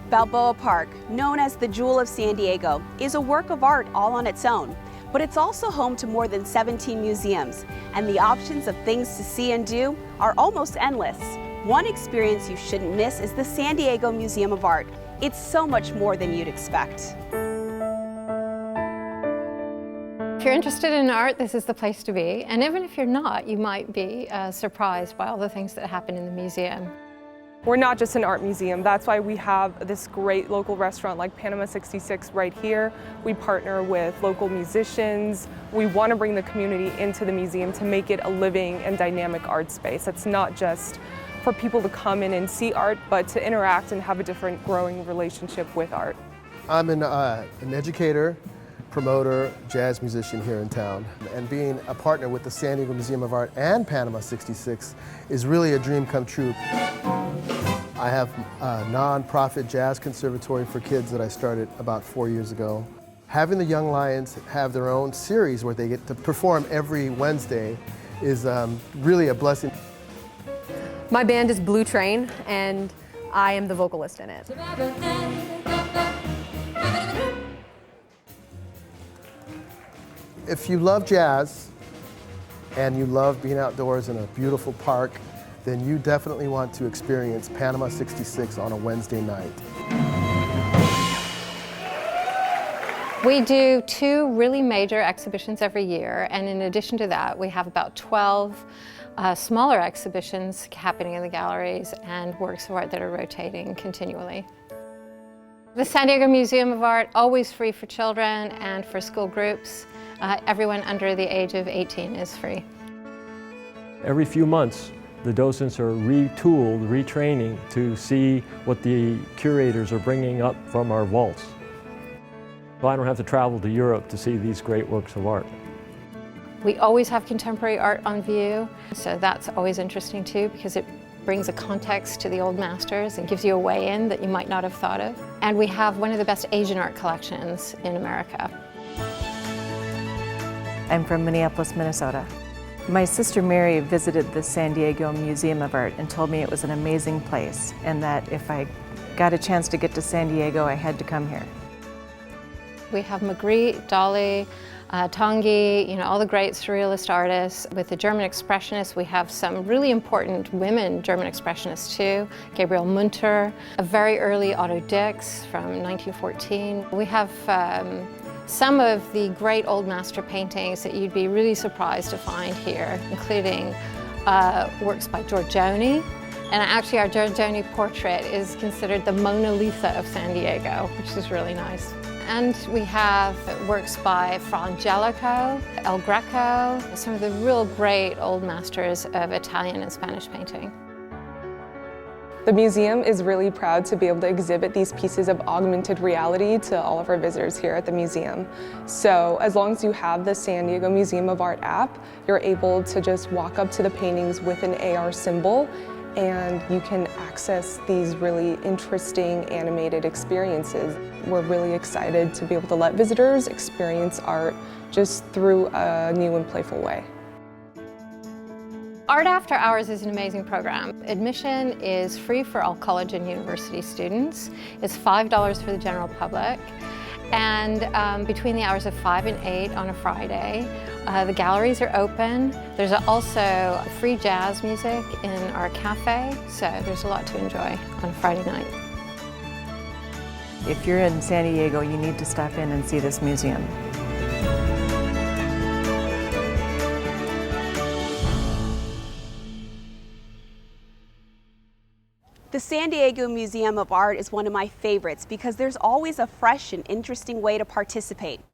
Balboa Park, known as the Jewel of San Diego, is a work of art all on its own, but it's also home to more than 17 museums, and the options of things to see and do are almost endless. One experience you shouldn't miss is the San Diego Museum of Art. It's so much more than you'd expect. If you're interested in art, this is the place to be, and even if you're not, you might be surprised by all the things that happen in the museum. We're not just an art museum. That's why we have this great local restaurant like Panama 66 right here. We partner with local musicians. We want to bring the community into the museum to make it a living and dynamic art space. It's not just for people to come in and see art, but to interact and have a different growing relationship with art. I'm an educator, promoter, jazz musician here in town, and being a partner with the San Diego Museum of Art and Panama 66 is really a dream come true. I have a non-profit jazz conservatory for kids that I started about 4 years ago. Having the Young Lions have their own series where they get to perform every Wednesday is really a blessing. My band is Blue Train, and I am the vocalist in it. If you love jazz and you love being outdoors in a beautiful park, then you definitely want to experience Panama 66 on a Wednesday night. We do 2 really major exhibitions every year, and in addition to that, we have about 12 smaller exhibitions happening in the galleries and works of art that are rotating continually. The San Diego Museum of Art, always free for children and for school groups. Everyone under the age of 18 is free. Every few months, the docents are retooled, retraining to see what the curators are bringing up from our vaults. So I don't have to travel to Europe to see these great works of art. We always have contemporary art on view, so that's always interesting too, because it brings a context to the old masters and gives you a way in that you might not have thought of. And we have one of the best Asian art collections in America. I'm from Minneapolis, Minnesota. My sister Mary visited the San Diego Museum of Art and told me it was an amazing place and that if I got a chance to get to San Diego, I had to come here. We have Magritte, Dali, Tanguy, all the great surrealist artists. With the German Expressionists, we have some really important women German Expressionists too. Gabriele Munter, a very early Otto Dix from 1914. We have some of the great old master paintings that you'd be really surprised to find here, including works by Giorgione. And actually our Giorgione portrait is considered the Mona Lisa of San Diego, which is really nice. And we have works by Fra Angelico, El Greco, some of the real great old masters of Italian and Spanish painting. The museum is really proud to be able to exhibit these pieces of augmented reality to all of our visitors here at the museum. So as long as you have the San Diego Museum of Art app, you're able to just walk up to the paintings with an AR symbol and you can access these really interesting animated experiences. We're really excited to be able to let visitors experience art just through a new and playful way. Art After Hours is an amazing program. Admission is free for all college and university students. It's $5 for the general public. And between the hours of 5 and 8 on a Friday, the galleries are open. There's also free jazz music in our cafe, so there's a lot to enjoy on Friday night. If you're in San Diego, you need to stop in and see this museum. The San Diego Museum of Art is one of my favorites because there's always a fresh and interesting way to participate.